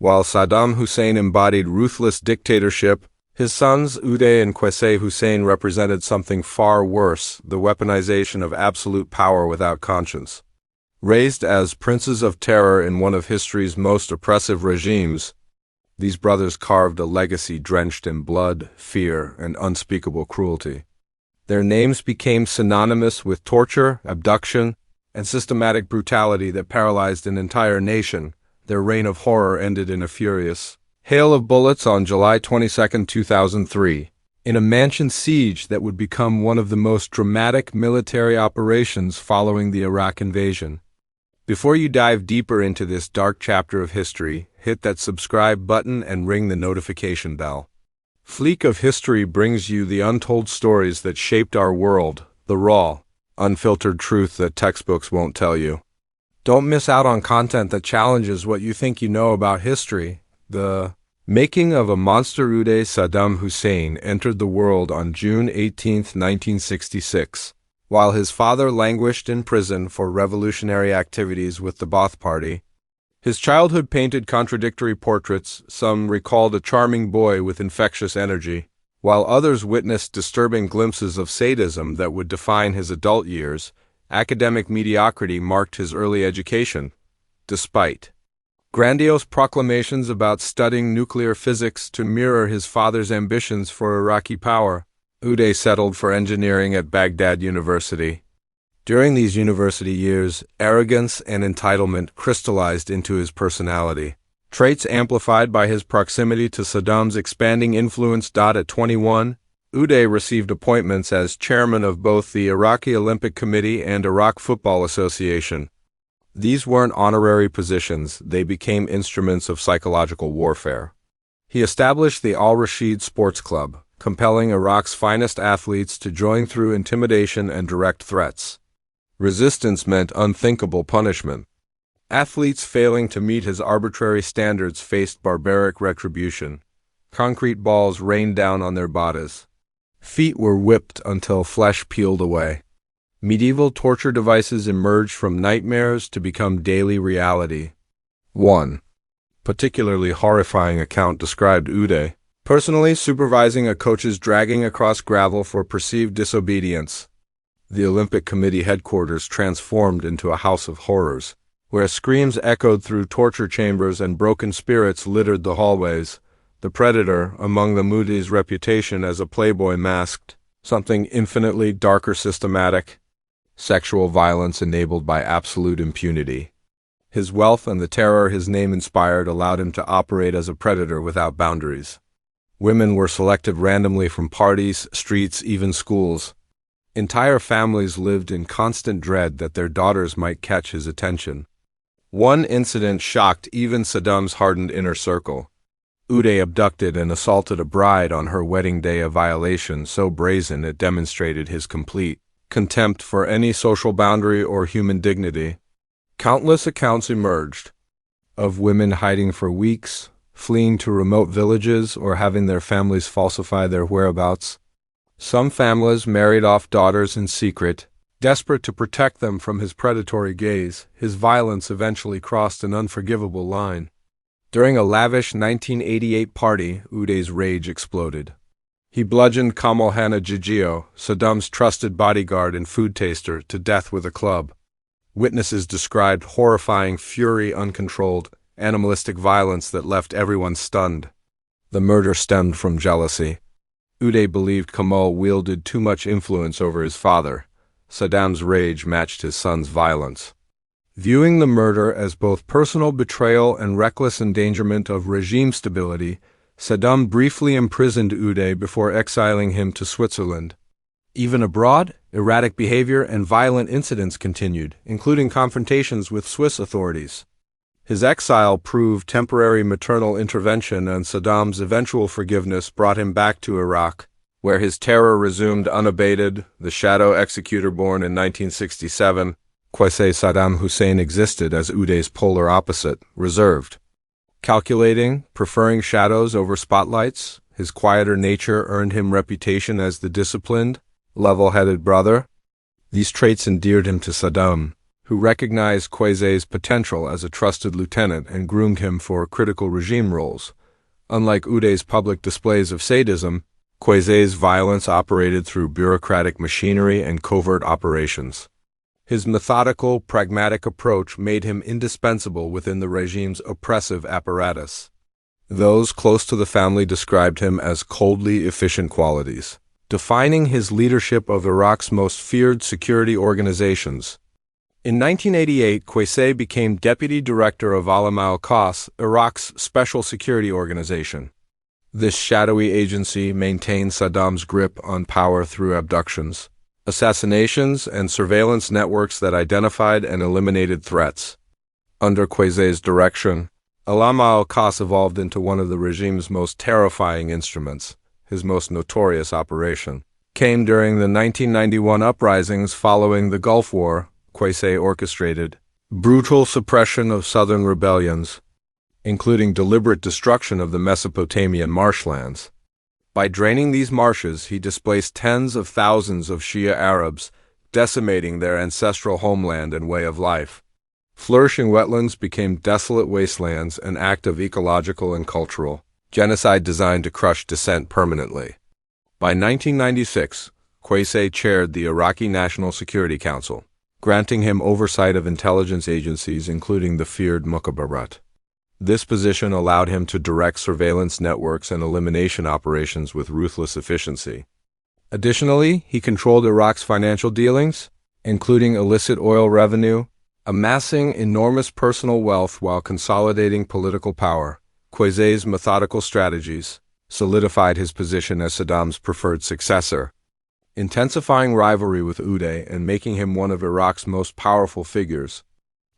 While Saddam Hussein embodied ruthless dictatorship, his sons Uday and Qusay Hussein represented something far worse, the weaponization of absolute power without conscience. Raised as princes of terror in one of history's most oppressive regimes, these brothers carved a legacy drenched in blood, fear, and unspeakable cruelty. Their names became synonymous with torture, abduction, and systematic brutality that paralyzed an entire nation. Their reign of horror ended in a furious hail of bullets on July 22, 2003, in a mansion siege that would become one of the most dramatic military operations following the Iraq invasion. Before you dive deeper into this dark chapter of history, hit that subscribe button and ring the notification bell. Fleek of History brings you the untold stories that shaped our world, the raw, unfiltered truth that textbooks won't tell you. Don't miss out on content that challenges what you think you know about history. The making of a monster. Uday Saddam Hussein entered the world on June 18, 1966. While his father languished in prison for revolutionary activities with the Ba'ath Party, his childhood painted contradictory portraits. Some recalled a charming boy with infectious energy, while others witnessed disturbing glimpses of sadism that would define his adult years. Academic mediocrity marked his early education. Despite grandiose proclamations about studying nuclear physics to mirror his father's ambitions for Iraqi power, Uday settled for engineering at Baghdad University. During these university years, arrogance and entitlement crystallized into his personality, traits amplified by his proximity to Saddam's expanding influence. At 21, Uday received appointments as chairman of both the Iraqi Olympic Committee and Iraq Football Association. These weren't honorary positions, they became instruments of psychological warfare. He established the Al-Rashid Sports Club, compelling Iraq's finest athletes to join through intimidation and direct threats. Resistance meant unthinkable punishment. Athletes failing to meet his arbitrary standards faced barbaric retribution. Concrete balls rained down on their bodies. Feet were whipped until flesh peeled away. Medieval torture devices emerged from nightmares to become daily reality. One particularly horrifying account described Uday personally supervising a coach's dragging across gravel for perceived disobedience. The Olympic Committee headquarters transformed into a house of horrors, where screams echoed through torture chambers and broken spirits littered the hallways. The predator, among the Moody's reputation as a playboy, masked something infinitely darker: systematic sexual violence enabled by absolute impunity. His wealth and the terror his name inspired allowed him to operate as a predator without boundaries. Women were selected randomly from parties, streets, even schools. Entire families lived in constant dread that their daughters might catch his attention. One incident shocked even Saddam's hardened inner circle. Uday abducted and assaulted a bride on her wedding day, a violation so brazen it demonstrated his complete contempt for any social boundary or human dignity. Countless accounts emerged of women hiding for weeks, fleeing to remote villages, or having their families falsify their whereabouts. Some families married off daughters in secret, desperate to protect them from his predatory gaze. His violence eventually crossed an unforgivable line. During a lavish 1988 party, Uday's rage exploded. He bludgeoned Kamal Hanna Gigio, Saddam's trusted bodyguard and food taster, to death with a club. Witnesses described horrifying fury, uncontrolled, animalistic violence that left everyone stunned. The murder stemmed from jealousy. Uday believed Kamal wielded too much influence over his father. Saddam's rage matched his son's violence. Viewing the murder as both personal betrayal and reckless endangerment of regime stability, Saddam briefly imprisoned Uday before exiling him to Switzerland. Even abroad, erratic behavior and violent incidents continued, including confrontations with Swiss authorities. His exile proved temporary maternal intervention, and Saddam's eventual forgiveness brought him back to Iraq, where his terror resumed unabated. The shadow executor born in 1967, Qusay Saddam Hussein existed as Uday's polar opposite, reserved. Calculating, preferring shadows over spotlights, his quieter nature earned him reputation as the disciplined, level-headed brother. These traits endeared him to Saddam, who recognized Qusay's potential as a trusted lieutenant and groomed him for critical regime roles. Unlike Uday's public displays of sadism, Qusay's violence operated through bureaucratic machinery and covert operations. His methodical, pragmatic approach made him indispensable within the regime's oppressive apparatus. Those close to the family described him as coldly efficient qualities, defining his leadership of Iraq's most feared security organizations. In 1988, Qusay became deputy director of Alam al-Qass, Iraq's special security organization. This shadowy agency maintained Saddam's grip on power through abductions, assassinations, and surveillance networks that identified and eliminated threats. Under Qusay's direction, Alam al-Qass evolved into one of the regime's most terrifying instruments. His most notorious operation came during the 1991 uprisings following the Gulf War. Qusay orchestrated brutal suppression of southern rebellions, including deliberate destruction of the Mesopotamian marshlands. By draining these marshes, he displaced tens of thousands of Shia Arabs, decimating their ancestral homeland and way of life. Flourishing wetlands became desolate wastelands, an act of ecological and cultural genocide designed to crush dissent permanently. By 1996, Qusay chaired the Iraqi National Security Council, granting him oversight of intelligence agencies including the feared Mukhabarat. This position allowed him to direct surveillance networks and elimination operations with ruthless efficiency. Additionally, he controlled Iraq's financial dealings, including illicit oil revenue, amassing enormous personal wealth while consolidating political power. Qusay's methodical strategies solidified his position as Saddam's preferred successor, intensifying rivalry with Uday and making him one of Iraq's most powerful figures.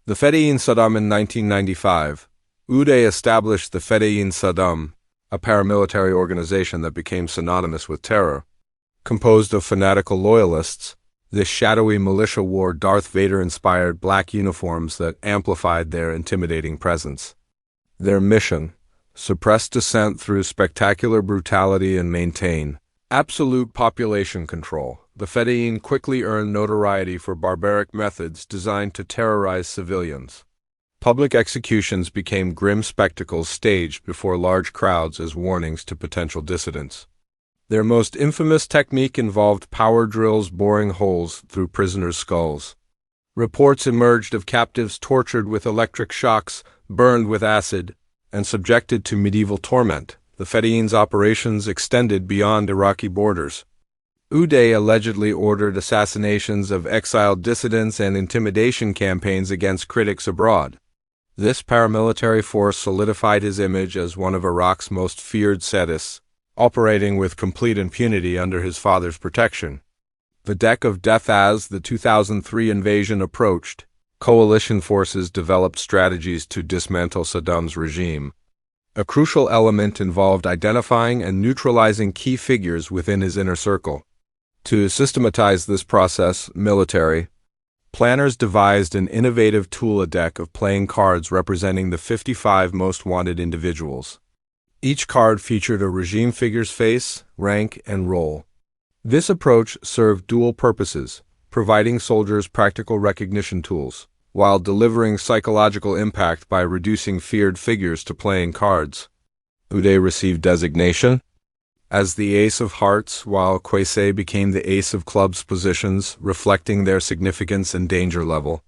The Fedayeen Saddam in 1995, Uday established the Fedayeen Saddam, a paramilitary organization that became synonymous with terror. Composed of fanatical loyalists, this shadowy militia wore Darth Vader-inspired black uniforms that amplified their intimidating presence. Their mission: suppress dissent through spectacular brutality and maintain absolute population control. The Fedayeen quickly earned notoriety for barbaric methods designed to terrorize civilians. Public executions became grim spectacles staged before large crowds as warnings to potential dissidents. Their most infamous technique involved power drills boring holes through prisoners' skulls. Reports emerged of captives tortured with electric shocks, burned with acid, and subjected to medieval torment. The Fedayeen's operations extended beyond Iraqi borders. Uday allegedly ordered assassinations of exiled dissidents and intimidation campaigns against critics abroad. This paramilitary force solidified his image as one of Iraq's most feared sadists, operating with complete impunity under his father's protection. The deck of death. As the 2003 invasion approached, coalition forces developed strategies to dismantle Saddam's regime. A crucial element involved identifying and neutralizing key figures within his inner circle. To systematize this process, military planners devised an innovative tool, a deck of playing cards representing the 55 most wanted individuals. Each card featured a regime figure's face, rank, and role. This approach served dual purposes, providing soldiers practical recognition tools, while delivering psychological impact by reducing feared figures to playing cards. Uday received designation as the Ace of Hearts, while Qusay became the Ace of Clubs, positions reflecting their significance and danger level.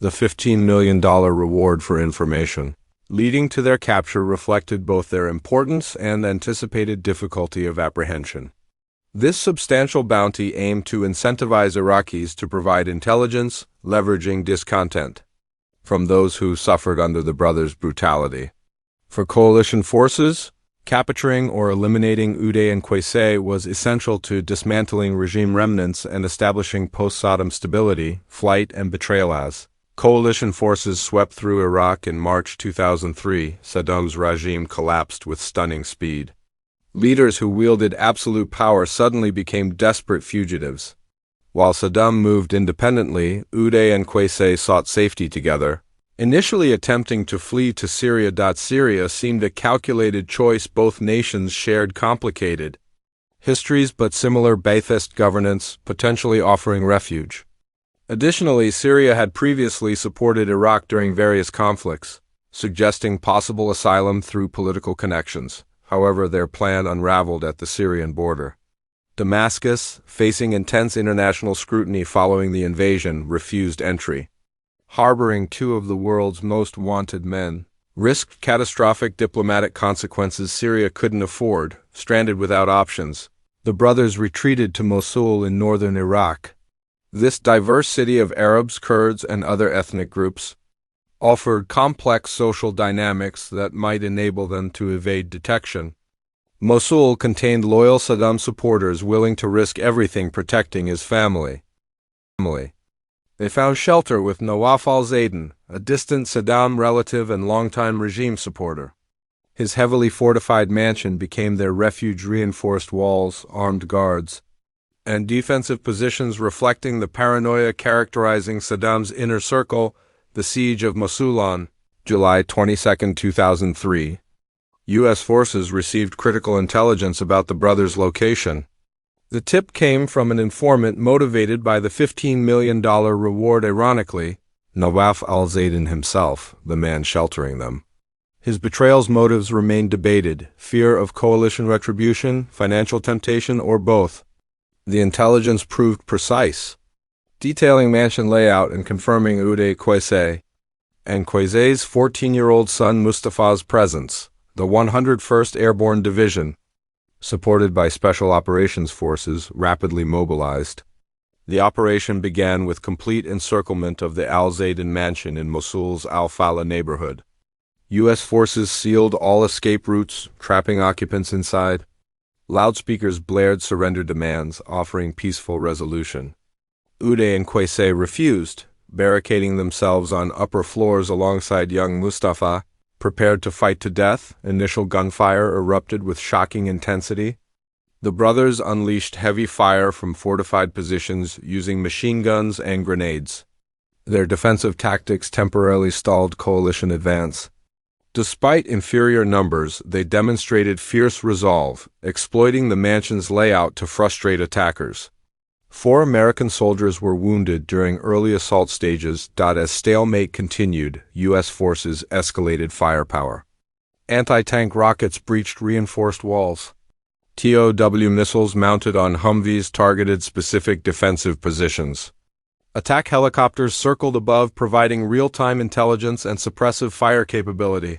The $15 million reward for information leading to their capture reflected both their importance and anticipated difficulty of apprehension. This substantial bounty aimed to incentivize Iraqis to provide intelligence, leveraging discontent from those who suffered under the brothers' brutality. For coalition forces, capturing or eliminating Uday and Qusay was essential to dismantling regime remnants and establishing post-Saddam stability. Flight and betrayal. As coalition forces swept through Iraq in March 2003, Saddam's regime collapsed with stunning speed. Leaders who wielded absolute power suddenly became desperate fugitives. While Saddam moved independently, Uday and Qusay sought safety together, initially attempting to flee to Syria. Syria seemed a calculated choice. Both nations shared complicated histories but similar Ba'athist governance, potentially offering refuge. Additionally, Syria had previously supported Iraq during various conflicts, suggesting possible asylum through political connections. However, their plan unraveled at the Syrian border. Damascus, facing intense international scrutiny following the invasion, refused entry. Harboring two of the world's most wanted men risked catastrophic diplomatic consequences Syria couldn't afford. Stranded without options, the brothers retreated to Mosul in northern Iraq. This diverse city of Arabs, Kurds, and other ethnic groups offered complex social dynamics that might enable them to evade detection. Mosul contained loyal Saddam supporters willing to risk everything protecting his family. They found shelter with Nawaf al-Zaydin, a distant Saddam relative and longtime regime supporter. His heavily fortified mansion became their refuge, reinforced walls, armed guards, and defensive positions reflecting the paranoia characterizing Saddam's inner circle. The Siege of Mosul on July 22, 2003. U.S. forces received critical intelligence about the brothers' location. The tip came from an informant motivated by the $15 million reward. Ironically, Nawaf al-Zaydin himself, the man sheltering them. His betrayal's motives remain debated: fear of coalition retribution, financial temptation, or both. The intelligence proved precise, detailing mansion layout and confirming Uday Qusay and Qusay's 14-year-old son Mustafa's presence. The 101st Airborne Division, supported by Special Operations Forces, rapidly mobilized. The operation began with complete encirclement of the al-Zaydin mansion in Mosul's Al-Fala neighborhood. U.S. forces sealed all escape routes, trapping occupants inside. Loudspeakers blared surrender demands, offering peaceful resolution. Uday and Qusay refused, barricading themselves on upper floors alongside young Mustafa, prepared to fight to death. Initial gunfire erupted with shocking intensity. The brothers unleashed heavy fire from fortified positions using machine guns and grenades. Their defensive tactics temporarily stalled coalition advance. Despite inferior numbers, they demonstrated fierce resolve, exploiting the mansion's layout to frustrate attackers. 4 American soldiers were wounded during early assault stages. As stalemate continued, U.S. forces escalated firepower. Anti-tank rockets breached reinforced walls. TOW missiles mounted on Humvees targeted specific defensive positions. Attack helicopters circled above, providing real-time intelligence and suppressive fire capability.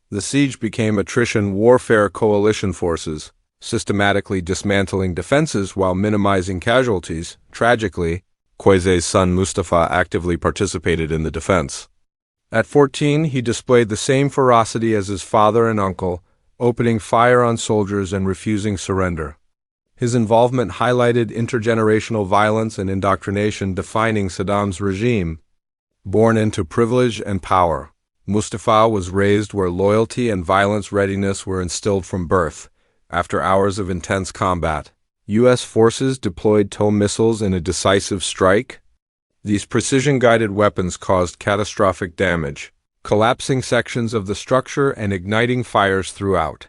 The siege became attrition warfare. Coalition forces systematically dismantling defenses while minimizing casualties. Tragically, Qusay's son Mustafa actively participated in the defense. At 14, he displayed the same ferocity as his father and uncle, opening fire on soldiers and refusing surrender. His involvement highlighted intergenerational violence and indoctrination defining Saddam's regime. Born into privilege and power, Mustafa was raised where loyalty and violence readiness were instilled from birth. After hours of intense combat, U.S. forces deployed TOW missiles in a decisive strike. These precision-guided weapons caused catastrophic damage, collapsing sections of the structure and igniting fires throughout.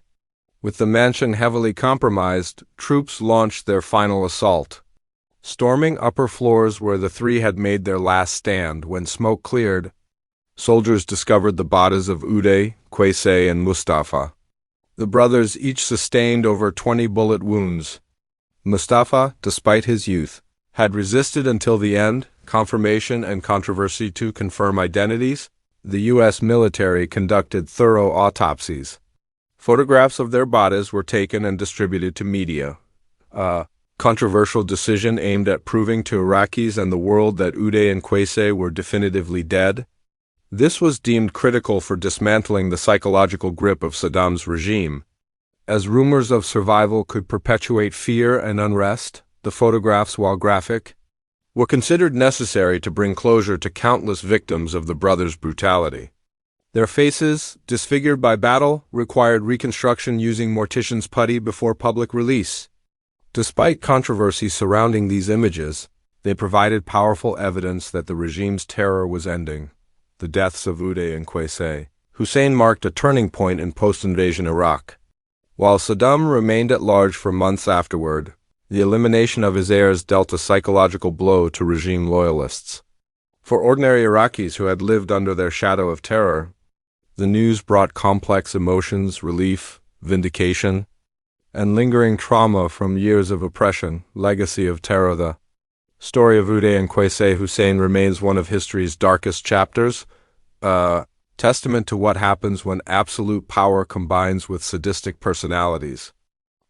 With the mansion heavily compromised, troops launched their final assault. Storming upper floors where the three had made their last stand. When smoke cleared, soldiers discovered the bodies of Uday, Qusay, and Mustafa. The brothers each sustained over 20 bullet wounds. Mustafa, despite his youth, had resisted until the end. Confirmation and controversy. To confirm identities, the U.S. military conducted thorough autopsies. Photographs of their bodies were taken and distributed to media. A controversial decision aimed at proving to Iraqis and the world that Uday and Qusay were definitively dead. This was deemed critical for dismantling the psychological grip of Saddam's regime. As rumors of survival could perpetuate fear and unrest, the photographs, while graphic, were considered necessary to bring closure to countless victims of the brothers' brutality. Their faces, disfigured by battle, required reconstruction using mortician's putty before public release. Despite controversy surrounding these images, they provided powerful evidence that the regime's terror was ending. The deaths of Uday and Qusay Hussein marked a turning point in post-invasion Iraq. While Saddam remained at large for months afterward, The elimination of his heirs dealt a psychological blow to regime loyalists. For ordinary Iraqis who had lived under their shadow of terror, the news brought complex emotions, relief, vindication, and lingering trauma from years of oppression, legacy of terror. The story of Uday and Qusay Hussein remains one of history's darkest chapters, a testament to what happens when absolute power combines with sadistic personalities.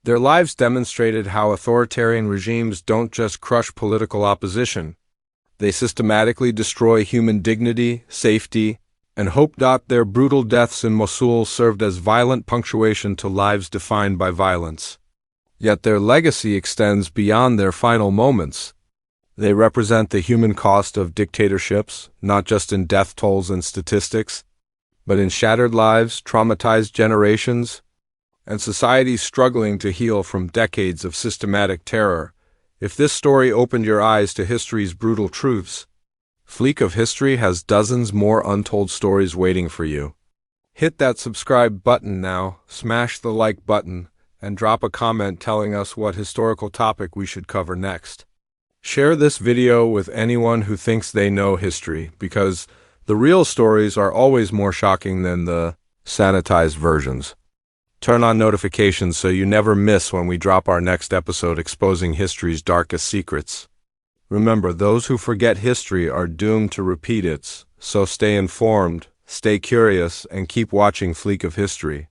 Their lives demonstrated how authoritarian regimes don't just crush political opposition, they systematically destroy human dignity, safety, and hope. Their brutal deaths in Mosul served as violent punctuation to lives defined by violence. Yet their legacy extends beyond their final moments. They represent the human cost of dictatorships, not just in death tolls and statistics, but in shattered lives, traumatized generations, and societies struggling to heal from decades of systematic terror. If this story opened your eyes to history's brutal truths, Fleek of History has dozens more untold stories waiting for you. Hit that subscribe button now, smash the like button, and drop a comment telling us what historical topic we should cover next. Share this video with anyone who thinks they know history, because the real stories are always more shocking than the sanitized versions. Turn on notifications so you never miss when we drop our next episode exposing history's darkest secrets. Remember, those who forget history are doomed to repeat it, so stay informed, stay curious, and keep watching Fleek of History.